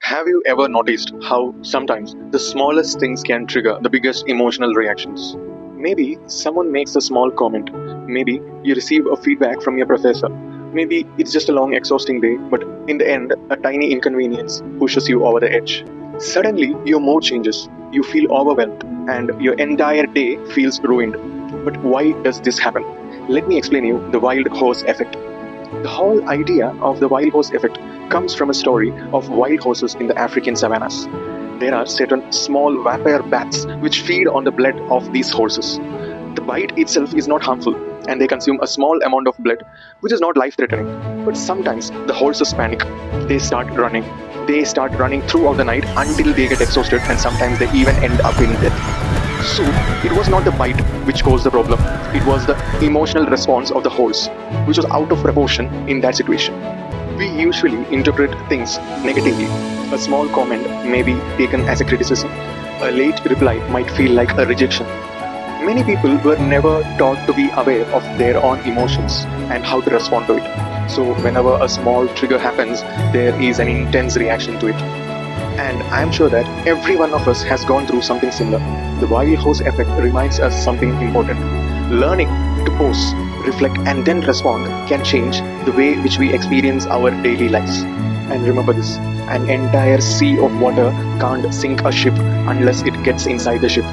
Have you ever noticed how sometimes the smallest things can trigger the biggest emotional reactions? Maybe someone makes a small comment. Maybe you receive a feedback from your professor. Maybe it's just a long, exhausting day, but in the end, a tiny inconvenience pushes you over the edge. Suddenly, your mood changes, you feel overwhelmed, and your entire day feels ruined. But why does this happen? Let me explain you the wild horse effect. The whole idea of the wild horse effect comes from a story of wild horses in the African savannas. There are certain small vampire bats which feed on the blood of these horses. The bite itself is not harmful, and they consume a small amount of blood, which is not life threatening. But sometimes the horses panic. They start running. They start running throughout the night until they get exhausted, and sometimes they even end up in death. So, it was not the bite which caused the problem, it was the emotional response of the horse, which was out of proportion in that situation. We usually interpret things negatively. A small comment may be taken as a criticism, a late reply might feel like a rejection. Many people were never taught to be aware of their own emotions and how to respond to it. So, whenever a small trigger happens, there is an intense reaction to it. And I am sure that every one of us has gone through something similar. The wild horse effect reminds us something important. Learning to pause, reflect, and then respond can change the way which we experience our daily lives. And remember this, an entire sea of water can't sink a ship unless it gets inside the ship.